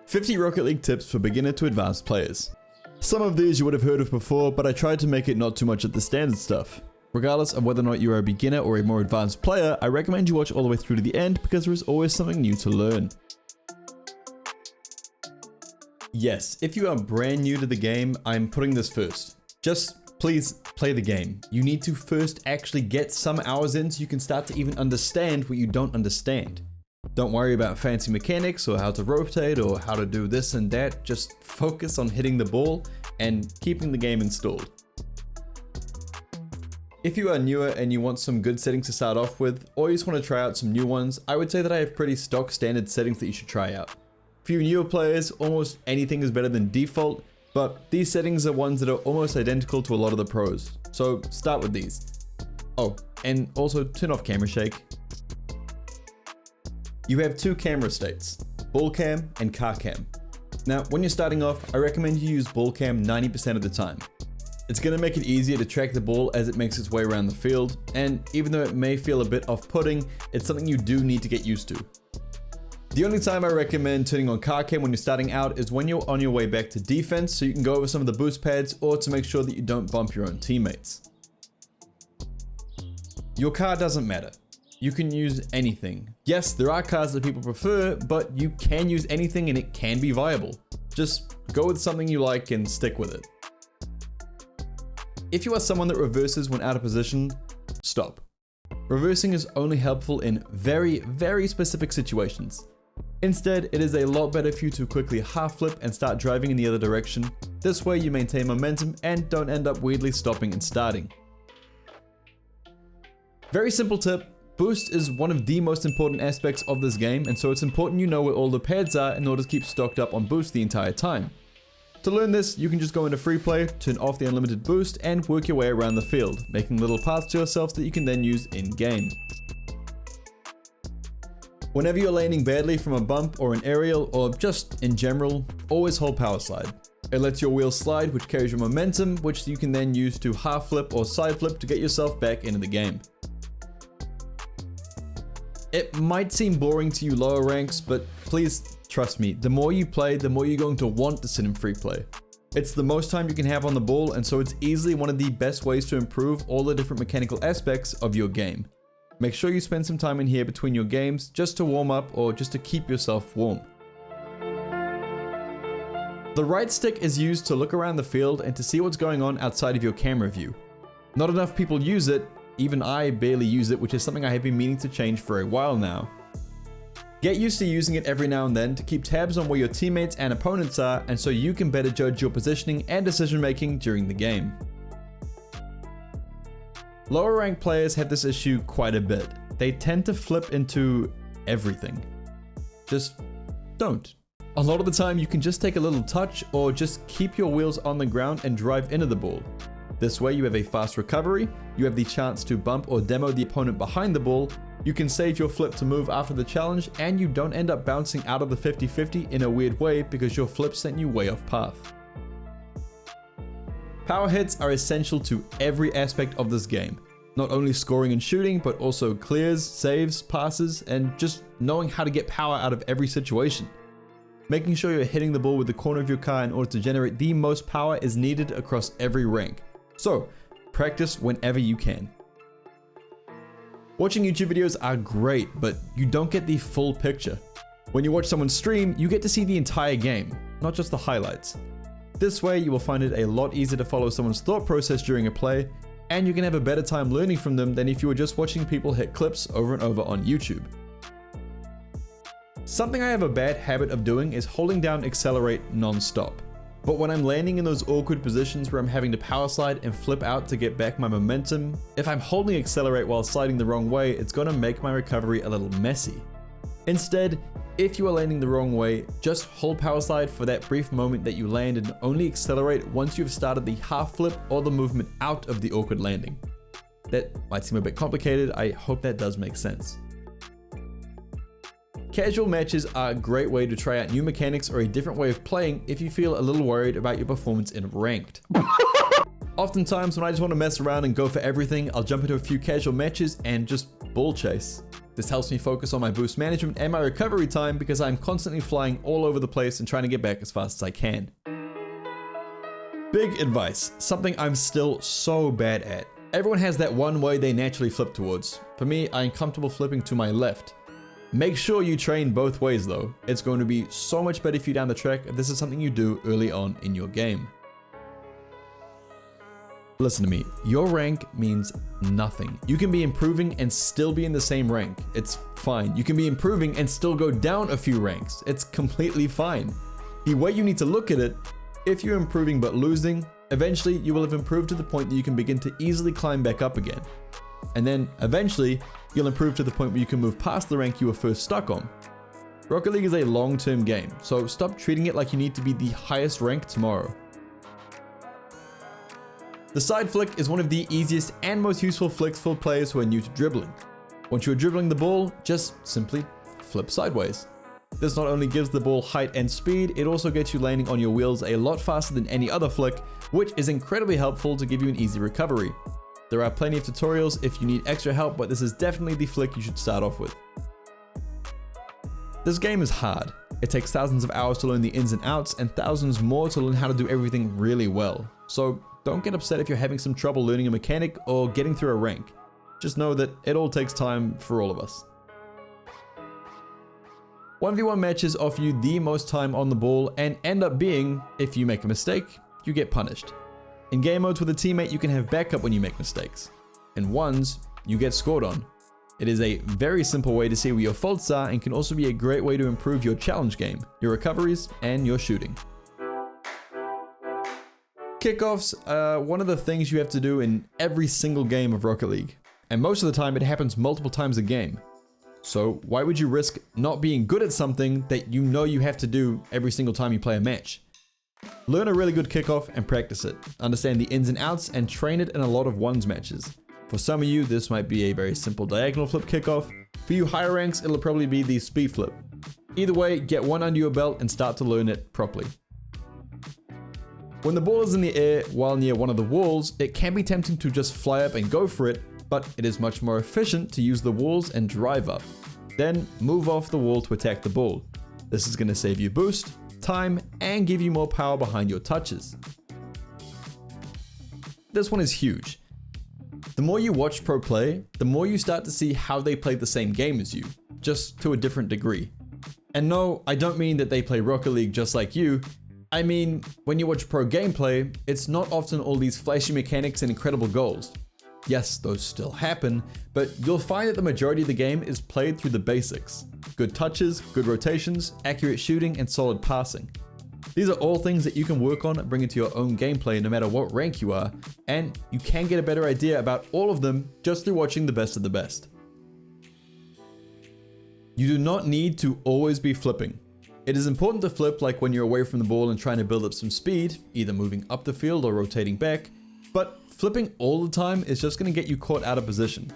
50 Rocket League tips for beginner to advanced players. Some of these you would have heard of before, but I tried to make it not too much of the standard stuff. Regardless of whether or not you are a beginner or a more advanced player, I recommend you watch all the way through to the end because there is always something new to learn. Yes, if you are brand new to the game, I'm putting this first. Just please play the game. You need to first actually get some hours in so you can start to even understand what you don't understand. Don't worry about fancy mechanics or how to rotate or how to do this and that. Just focus on hitting the ball and keeping the game installed. If you are newer and you want some good settings to start off with, or you just want to try out some new ones, I would say that I have pretty stock standard settings that you should try out. For you newer players, almost anything is better than default, but these settings are ones that are almost identical to a lot of the pros. So start with these. Oh, and also turn off camera shake. You have two camera states, ball cam and car cam. Now, when you're starting off, I recommend you use ball cam 90% of the time. It's going to make it easier to track the ball as it makes its way around the field, and even though it may feel a bit off-putting, it's something you do need to get used to. The only time I recommend turning on car cam when you're starting out is when you're on your way back to defense, so you can go over some of the boost pads or to make sure that you don't bump your own teammates. Your car doesn't matter. You can use anything. Yes, there are cars that people prefer, but you can use anything and it can be viable. Just go with something you like and stick with it. If you are someone that reverses when out of position, stop. Reversing is only helpful in very, very specific situations. Instead, it is a lot better for you to quickly half flip and start driving in the other direction. This way you maintain momentum and don't end up weirdly stopping and starting. Very simple tip. Boost is one of the most important aspects of this game, and so it's important you know where all the pads are in order to keep stocked up on boost the entire time. To learn this, you can just go into Freeplay, turn off the unlimited boost, and work your way around the field, making little paths to yourself that you can then use in-game. Whenever you're landing badly from a bump or an aerial, or just in general, always hold powerslide. It lets your wheels slide, which carries your momentum, which you can then use to half flip or side flip to get yourself back into the game. It might seem boring to you lower ranks, but please trust me, the more you play, the more you're going to want to sit in free play. It's the most time you can have on the ball, and so it's easily one of the best ways to improve all the different mechanical aspects of your game. Make sure you spend some time in here between your games just to warm up or just to keep yourself warm. The right stick is used to look around the field and to see what's going on outside of your camera view. Not enough people use it. Even I barely use it, which is something I have been meaning to change for a while now. Get used to using it every now and then to keep tabs on where your teammates and opponents are, and so you can better judge your positioning and decision making during the game. Lower ranked players have this issue quite a bit. They tend to flip into everything. Just don't. A lot of the time you can just take a little touch or just keep your wheels on the ground and drive into the ball. This way you have a fast recovery, you have the chance to bump or demo the opponent behind the ball, you can save your flip to move after the challenge, and you don't end up bouncing out of the 50-50 in a weird way because your flip sent you way off path. Power hits are essential to every aspect of this game. Not only scoring and shooting, but also clears, saves, passes, and just knowing how to get power out of every situation. Making sure you're hitting the ball with the corner of your car in order to generate the most power is needed across every rank. So, practice whenever you can. Watching YouTube videos are great, but you don't get the full picture. When you watch someone stream, you get to see the entire game, not just the highlights. This way, you will find it a lot easier to follow someone's thought process during a play, and you can have a better time learning from them than if you were just watching people hit clips over and over on YouTube. Something I have a bad habit of doing is holding down accelerate non-stop. But when I'm landing in those awkward positions where I'm having to power slide and flip out to get back my momentum, if I'm holding accelerate while sliding the wrong way, it's going to make my recovery a little messy. Instead, if you are landing the wrong way, just hold power slide for that brief moment that you land and only accelerate once you've started the half flip or the movement out of the awkward landing. That might seem a bit complicated, I hope that does make sense. Casual matches are a great way to try out new mechanics or a different way of playing if you feel a little worried about your performance in ranked. Oftentimes when I just want to mess around and go for everything, I'll jump into a few casual matches and just ball chase. This helps me focus on my boost management and my recovery time because I'm constantly flying all over the place and trying to get back as fast as I can. Big advice, something I'm still so bad at. Everyone has that one way they naturally flip towards. For me, I'm comfortable flipping to my left. Make sure you train both ways though. It's going to be so much better for you down the track if this is something you do early on in your game. Listen to me, your rank means nothing. You can be improving and still be in the same rank. It's fine. You can be improving and still go down a few ranks. It's completely fine. The way you need to look at it, if you're improving but losing, eventually you will have improved to the point that you can begin to easily climb back up again. And then eventually you'll improve to the point where you can move past the rank you were first stuck on. Rocket League is a long-term game, so stop treating it like you need to be the highest rank tomorrow. The side flick is one of the easiest and most useful flicks for players who are new to dribbling. Once you are dribbling the ball, just simply flip sideways. This not only gives the ball height and speed, it also gets you landing on your wheels a lot faster than any other flick, which is incredibly helpful to give you an easy recovery. There are plenty of tutorials if you need extra help, but this is definitely the flick you should start off with. This game is hard. It takes thousands of hours to learn the ins and outs and thousands more to learn how to do everything really well. So don't get upset if you're having some trouble learning a mechanic or getting through a rank. Just know that it all takes time for all of us. 1v1 matches offer you the most time on the ball and end up being, if you make a mistake, you get punished. In game modes with a teammate, you can have backup when you make mistakes. In ones, you get scored on. It is a very simple way to see where your faults are and can also be a great way to improve your challenge game, your recoveries, and your shooting. Kickoffs are one of the things you have to do in every single game of Rocket League, and most of the time it happens multiple times a game. So why would you risk not being good at something that you know you have to do every single time you play a match? Learn a really good kickoff and practice it. Understand the ins and outs and train it in a lot of ones matches. For some of you, this might be a very simple diagonal flip kickoff. For you higher ranks, it'll probably be the speed flip. Either way, get one under your belt and start to learn it properly. When the ball is in the air while near one of the walls, it can be tempting to just fly up and go for it, but it is much more efficient to use the walls and drive up. Then move off the wall to attack the ball. This is going to save you boost, time, and give you more power behind your touches. This one is huge. The more you watch pro play, the more you start to see how they play the same game as you, just to a different degree. And no, I don't mean that they play Rocket League just like you. I mean, when you watch pro gameplay, it's not often all these flashy mechanics and incredible goals. Yes, those still happen, but you'll find that the majority of the game is played through the basics. Good touches, good rotations, accurate shooting, and solid passing. These are all things that you can work on and bring into your own gameplay no matter what rank you are, and you can get a better idea about all of them just through watching the best of the best. You do not need to always be flipping. It is important to flip like when you're away from the ball and trying to build up some speed, either moving up the field or rotating back, but flipping all the time is just going to get you caught out of position.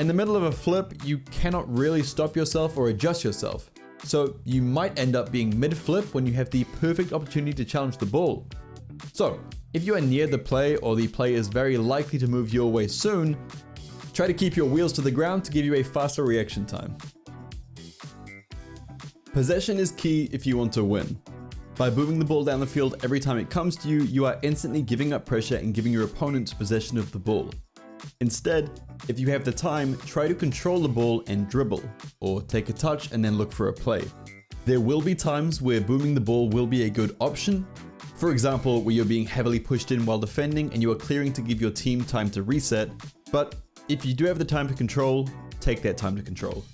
In the middle of a flip, you cannot really stop yourself or adjust yourself, so you might end up being mid-flip when you have the perfect opportunity to challenge the ball. So, if you are near the play or the play is very likely to move your way soon, try to keep your wheels to the ground to give you a faster reaction time. Possession is key if you want to win. By moving the ball down the field every time it comes to you, you are instantly giving up pressure and giving your opponents possession of the ball. Instead, if you have the time, try to control the ball and dribble, or take a touch and then look for a play. There will be times where booming the ball will be a good option. For example, where you're being heavily pushed in while defending and you are clearing to give your team time to reset. But if you do have the time to control, take that time to control.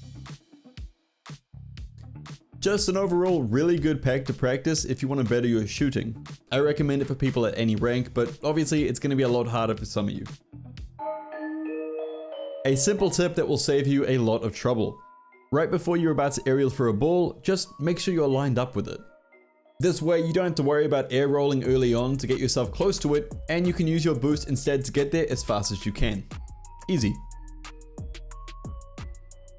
Just an overall really good pack to practice if you want to better your shooting. I recommend it for people at any rank, but obviously it's going to be a lot harder for some of you. A simple tip that will save you a lot of trouble. Right before you're about to aerial for a ball, just make sure you're lined up with it. This way you don't have to worry about air rolling early on to get yourself close to it, and you can use your boost instead to get there as fast as you can. Easy.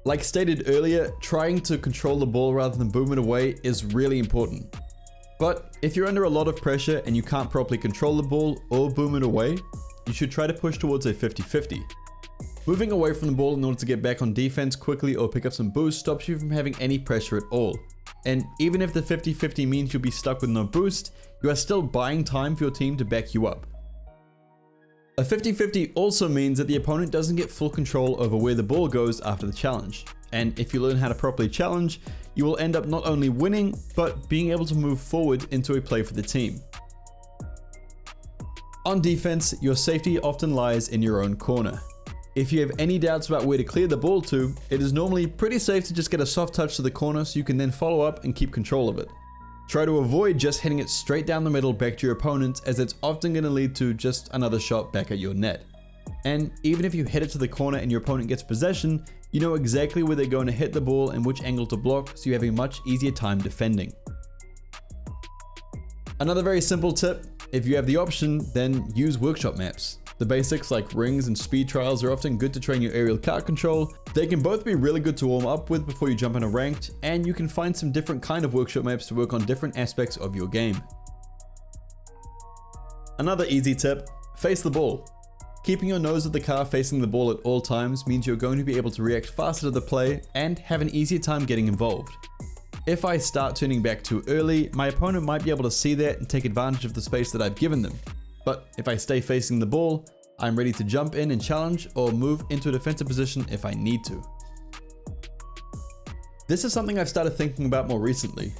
Like stated earlier, trying to control the ball rather than boom it away is really important. But if you're under a lot of pressure and you can't properly control the ball or boom it away, you should try to push towards a 50-50. Moving away from the ball in order to get back on defense quickly or pick up some boost stops you from having any pressure at all. And even if the 50-50 means you'll be stuck with no boost, you are still buying time for your team to back you up. A 50-50 also means that the opponent doesn't get full control over where the ball goes after the challenge. And if you learn how to properly challenge, you will end up not only winning, but being able to move forward into a play for the team. On defense, your safety often lies in your own corner. If you have any doubts about where to clear the ball to, it is normally pretty safe to just get a soft touch to the corner so you can then follow up and keep control of it. Try to avoid just hitting it straight down the middle back to your opponent, as it's often going to lead to just another shot back at your net. And even if you hit it to the corner and your opponent gets possession, you know exactly where they're going to hit the ball and which angle to block, so you have a much easier time defending. Another very simple tip, if you have the option, then use workshop maps. The basics like rings and speed trials are often good to train your aerial card control. They can both be really good to warm up with before you jump in a ranked, and you can find some different kind of workshop maps to work on different aspects of your game. Another easy tip, face the ball. Keeping your nose of the car facing the ball at all times means you're going to be able to react faster to the play and have an easier time getting involved. If I start turning back too early, my opponent might be able to see that and take advantage of the space that I've given them. But if I stay facing the ball, I'm ready to jump in and challenge or move into a defensive position if I need to. This is something I've started thinking about more recently.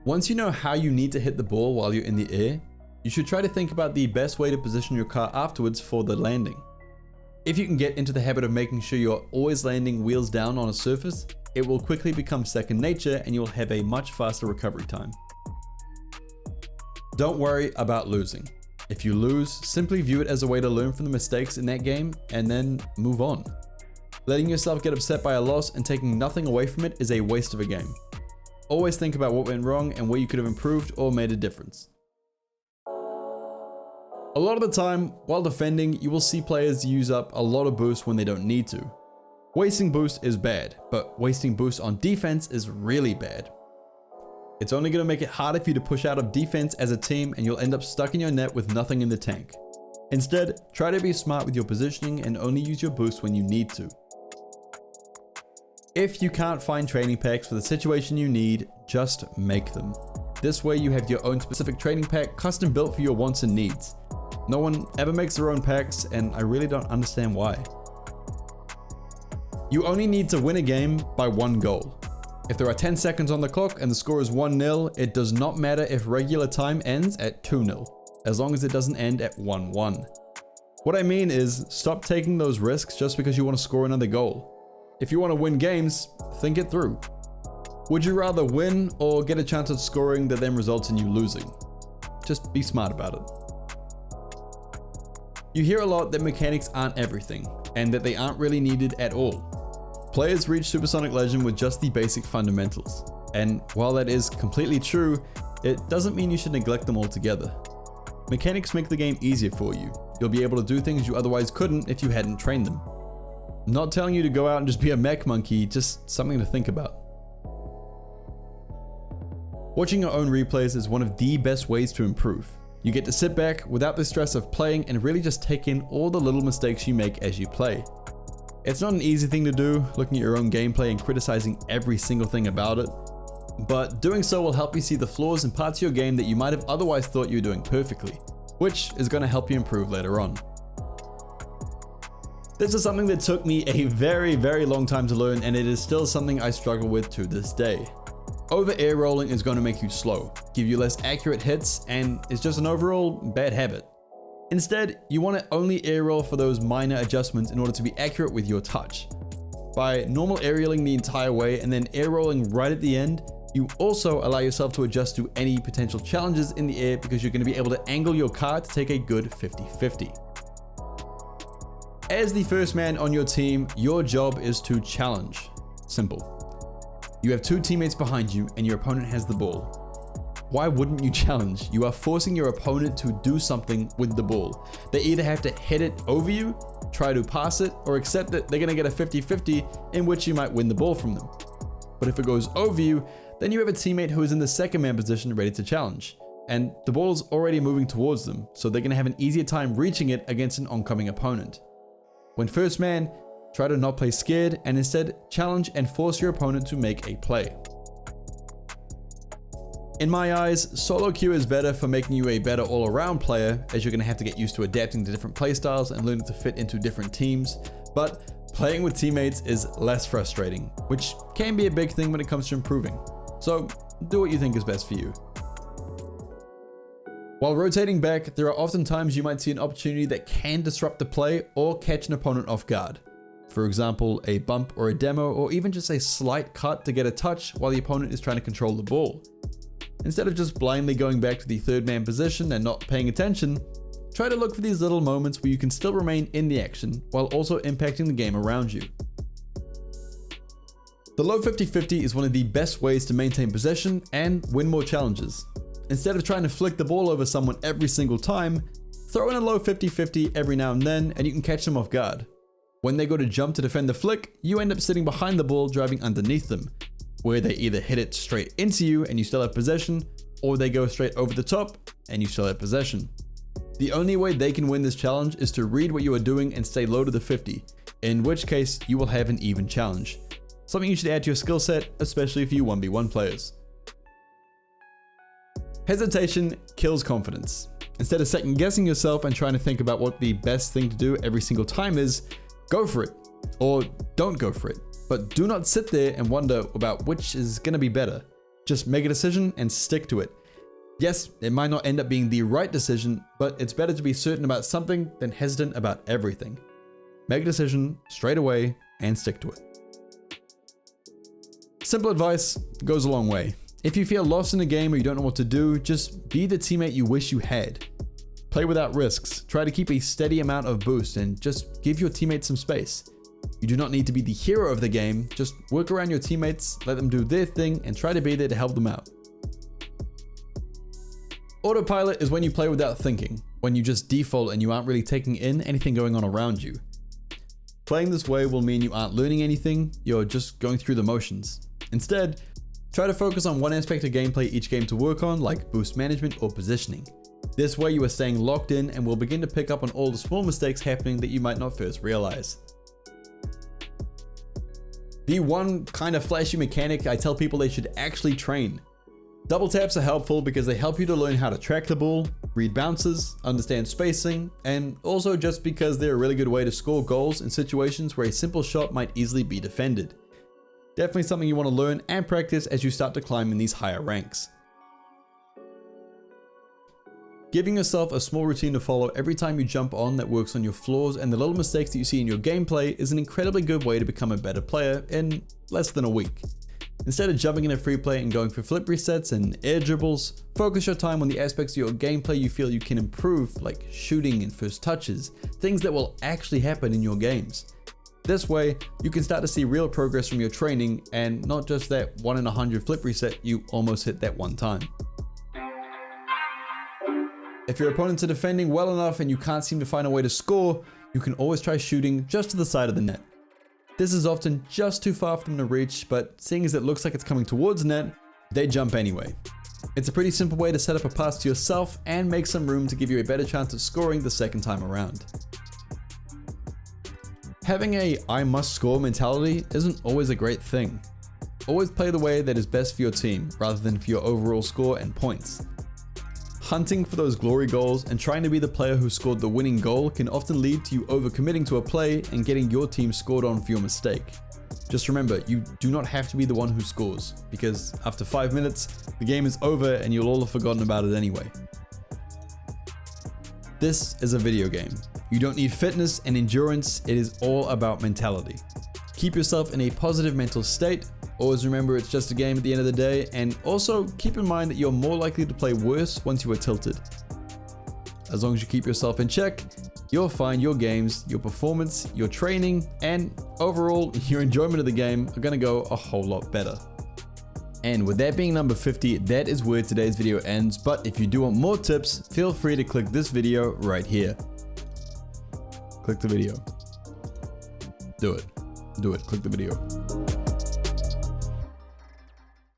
Once you know how you need to hit the ball while you're in the air, you should try to think about the best way to position your car afterwards for the landing. If you can get into the habit of making sure you're always landing wheels down on a surface, it will quickly become second nature and you'll have a much faster recovery time. Don't worry about losing. If you lose, simply view it as a way to learn from the mistakes in that game and then move on. Letting yourself get upset by a loss and taking nothing away from it is a waste of a game. Always think about what went wrong and where you could have improved or made a difference. A lot of the time, while defending, you will see players use up a lot of boost when they don't need to. Wasting boost is bad, but wasting boost on defense is really bad. It's only going to make it harder for you to push out of defense as a team, and you'll end up stuck in your net with nothing in the tank. Instead, try to be smart with your positioning and only use your boost when you need to. If you can't find training packs for the situation you need, just make them. This way you have your own specific training pack custom built for your wants and needs. No one ever makes their own packs, and I really don't understand why. You only need to win a game by one goal. If there are 10 seconds on the clock and the score is 1-0, it does not matter if regular time ends at 2-0, as long as it doesn't end at 1-1. What I mean is, stop taking those risks just because you want to score another goal. If you want to win games, think it through. Would you rather win or get a chance at scoring that then results in you losing? Just be smart about it. You hear a lot that mechanics aren't everything, and that they aren't really needed at all. Players reach Supersonic Legend with just the basic fundamentals, and while that is completely true, it doesn't mean you should neglect them altogether. Mechanics make the game easier for you. You'll be able to do things you otherwise couldn't if you hadn't trained them. I'm not telling you to go out and just be a mech monkey, just something to think about. Watching your own replays is one of the best ways to improve. You get to sit back without the stress of playing and really just take in all the little mistakes you make as you play. It's not an easy thing to do, looking at your own gameplay and criticizing every single thing about it, but doing so will help you see the flaws and parts of your game that you might have otherwise thought you were doing perfectly, which is going to help you improve later on. This is something that took me a very long time to learn, and it is still something I struggle with to this day. Over air rolling is going to make you slow, give you less accurate hits, and is just an overall bad habit. Instead, you want to only air roll for those minor adjustments in order to be accurate with your touch. By normal aerialing the entire way and then air rolling right at the end, you also allow yourself to adjust to any potential challenges in the air because you're going to be able to angle your car to take a good 50-50. As the first man on your team, your job is to challenge. Simple. You have two teammates behind you and your opponent has the ball. Why wouldn't you challenge? You are forcing your opponent to do something with the ball. They either have to hit it over you, try to pass it, or accept that they're going to get a 50-50 in which you might win the ball from them. But if it goes over you, then you have a teammate who is in the second man position ready to challenge. And the ball is already moving towards them, so they're going to have an easier time reaching it against an oncoming opponent. When first man, try to not play scared and instead challenge and force your opponent to make a play. In my eyes, solo queue is better for making you a better all-around player, as you're going to have to get used to adapting to different playstyles and learning to fit into different teams, but playing with teammates is less frustrating, which can be a big thing when it comes to improving. So do what you think is best for you. While rotating back, there are often times you might see an opportunity that can disrupt the play or catch an opponent off guard. For example, a bump or a demo, or even just a slight cut to get a touch while the opponent is trying to control the ball. Instead of just blindly going back to the third man position and not paying attention, try to look for these little moments where you can still remain in the action while also impacting the game around you. The low 50-50 is one of the best ways to maintain possession and win more challenges. Instead of trying to flick the ball over someone every single time, throw in a low 50-50 every now and then and you can catch them off guard. When they go to jump to defend the flick, you end up sitting behind the ball driving underneath them, where they either hit it straight into you and you still have possession, or they go straight over the top and you still have possession. The only way they can win this challenge is to read what you are doing and stay low to the 50, in which case you will have an even challenge. Something you should add to your skill set, especially if you 1v1 players. Hesitation kills confidence. Instead of second guessing yourself and trying to think about what the best thing to do every single time is, go for it, or don't go for it. But do not sit there and wonder about which is going to be better. Just make a decision and stick to it. Yes, it might not end up being the right decision, but it's better to be certain about something than hesitant about everything. Make a decision straight away and stick to it. Simple advice goes a long way. If you feel lost in a game or you don't know what to do, just be the teammate you wish you had. Play without risks. Try to keep a steady amount of boost and just give your teammates some space. You do not need to be the hero of the game, just work around your teammates, let them do their thing, and try to be there to help them out. Autopilot is when you play without thinking, when you just default and you aren't really taking in anything going on around you. Playing this way will mean you aren't learning anything, you're just going through the motions. Instead, try to focus on one aspect of gameplay each game to work on, like boost management or positioning. This way you are staying locked in and will begin to pick up on all the small mistakes happening that you might not first realize. The one kind of flashy mechanic I tell people they should actually train. Double taps are helpful because they help you to learn how to track the ball, read bounces, understand spacing, and also just because they're a really good way to score goals in situations where a simple shot might easily be defended. Definitely something you want to learn and practice as you start to climb in these higher ranks. Giving yourself a small routine to follow every time you jump on that works on your flaws and the little mistakes that you see in your gameplay is an incredibly good way to become a better player in less than a week. Instead of jumping into Freeplay and going for flip resets and air dribbles, focus your time on the aspects of your gameplay you feel you can improve, like shooting and first touches, things that will actually happen in your games. This way, you can start to see real progress from your training and not just that 1 in 100 flip reset you almost hit that one time. If your opponents are defending well enough and you can't seem to find a way to score, you can always try shooting just to the side of the net. This is often just too far for them to reach, but seeing as it looks like it's coming towards net, they jump anyway. It's a pretty simple way to set up a pass to yourself and make some room to give you a better chance of scoring the second time around. Having a "I must score" mentality isn't always a great thing. Always play the way that is best for your team rather than for your overall score and points. Hunting for those glory goals and trying to be the player who scored the winning goal can often lead to you overcommitting to a play and getting your team scored on for your mistake. Just remember, you do not have to be the one who scores, because after 5 minutes, the game is over and you'll all have forgotten about it anyway. This is a video game. You don't need fitness and endurance, it is all about mentality. Keep yourself in a positive mental state. Always remember it's just a game at the end of the day, and also keep in mind that you're more likely to play worse once you are tilted. As long as you keep yourself in check, you'll find your games, your performance, your training, and overall your enjoyment of the game are going to go a whole lot better. And with that being number 50, that is where today's video ends, but if you do want more tips, feel free to click this video right here. Click the video. Do it. Click the video.